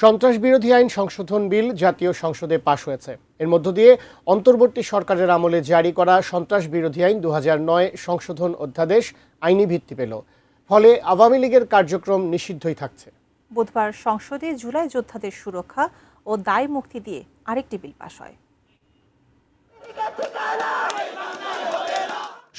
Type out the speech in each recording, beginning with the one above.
সন্ত্রাস বিরোধী আইন সংশোধন বিল জাতীয় সংসদে পাশ হয়েছে। এর মধ্য দিয়ে অন্তর্বর্তী সরকারের আমলে জারি করা সন্ত্রাস বিরোধী আইন 2009 সংশোধন অধ্যাদেশ আইনি ভিত্তি পেল। ফলে আওয়ামী লীগের কার্যক্রম নিষিদ্ধই থাকছে। বুধবার সংসদে জুলাই যোদ্ধাদের সুরক্ষা ও দায় মুক্তি দিয়ে আরেকটি বিল পাশ হয়।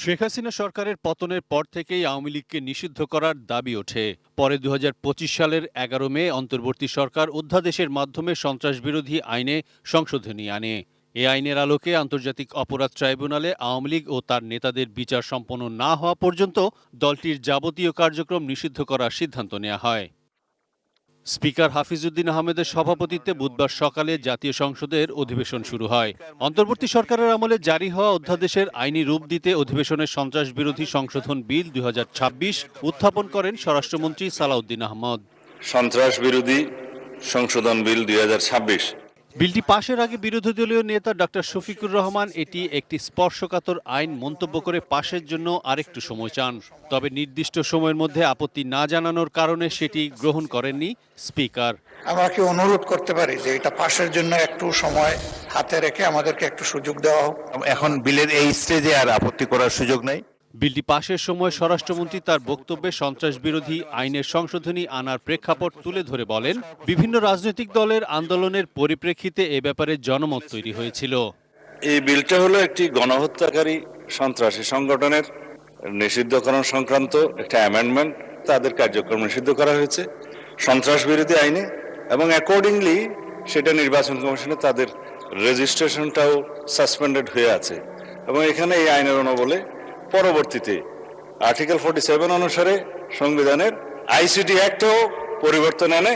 শেখ হাসিনা সরকারের পতনের পর থেকেই আওয়ামী লীগকে নিষিদ্ধ করার দাবি ওঠে। পরে 2025 সালের 11 মে অন্তর্বর্তী সরকার অধ্যাদেশের মাধ্যমে সন্ত্রাস বিরোধী আইনে সংশোধনী আনে। এ আইনের আলোকে আন্তর্জাতিক অপরাধ ট্রাইব্যুনালে আওয়ামী লীগ ও তার নেতাদের বিচার সম্পন্ন না হওয়া পর্যন্ত দলটির যাবতীয় কার্যক্রম নিষিদ্ধ করার সিদ্ধান্ত নেওয়া হয়। স্পিকার হাফিজউদ্দিন আহমেদের সভাপতিত্বে বুধবার সকালে জাতীয় সংসদের অধিবেশন শুরু হয়। অন্তর্বর্তী সরকারের আমলে জারি হওয়া অধ্যাদেশের আইনি রূপ দিতে অধিবেশনে সন্ত্রাস বিরোধী সংশোধন বিল 2026 উত্থাপন করেন স্বরাষ্ট্রমন্ত্রী সালাউদ্দিন আহমদ। সন্ত্রাস বিরোধী সংশোধন বিল 2026। বিলটি পাশের আগে বিরোধী দলীয় নেতা ডক্টর শফিকুর রহমান এটি একটি স্পর্শকাতর আইন মন্তব্য করে পাশের জন্য আরেকটু সময় চান। তবে নির্দিষ্ট সময়ের মধ্যে আপত্তি না জানানোর কারণে সেটি গ্রহণ করেননি স্পিকার। আমরা কি অনুরোধ করতে পারি যে এটা পাশের জন্য একটু সময় হাতে রেখে আমাদেরকে একটু সুযোগ দেওয়া হোক। এখন বিলের এই স্টেজে আর আপত্তি করার সুযোগ নাই। বিলটি পাশের সময় স্বরাষ্ট্রমন্ত্রী তার বক্তব্যে সন্ত্রাস বিরোধী আইনের সংশোধনী আনার প্রেক্ষাপট তুলে ধরে বলেন, বিভিন্ন রাজনৈতিক দলের আন্দোলনের পরিপ্রেক্ষিতে এ ব্যাপারে জনমত তৈরি হয়েছিল। এই বিলটা হলো একটি গণহত্যাকারী সন্ত্রাসী সংগঠনের নিষিদ্ধকরণ সংক্রান্ত একটা অ্যামেন্ডমেন্ট। তাদের কার্যক্রম নিষিদ্ধ করা হয়েছে সন্ত্রাস বিরোধী আইনে, এবং অ্যাকর্ডিংলি সেটা নির্বাচন কমিশনে তাদের রেজিস্ট্রেশনটাও সাসপেন্ডেড হয়ে আছে। এবং এখানে এই আইনের অনুবলে পরবর্তীতে আর্টিকেল 47 অনুসারে সংবিধানের আইসিটি অ্যাক্টেও পরিবর্তন এনে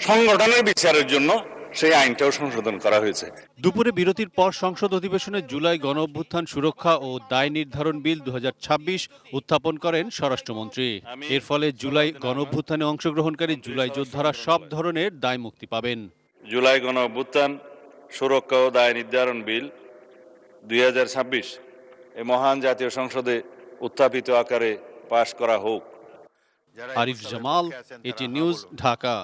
সংগঠনের বিচারের জন্য সেই আইনটাও সংশোধন করা হয়েছে। দুপুরে বিরতির পর সংসদ অধিবেশনে জুলাই গণঅভ্যুত্থান সুরক্ষা ও দায় নির্ধারণ বিল 2026 উত্থাপন করেন স্বরাষ্ট্রমন্ত্রী। এর ফলে জুলাই গণঅভ্যুত্থানে অংশগ্রহণকারী জুলাই যোদ্ধারা সব ধরনের দায় মুক্তি পাবেন। জুলাই গণঅভ্যুত্থান সুরক্ষা ও দায় নির্ধারণ বিল 2026 এই মহান জাতীয় সংসদে উত্থাপিত আকারে পাশ করা হোক। আরিফ জামাল, এটি নিউজ, ঢাকা।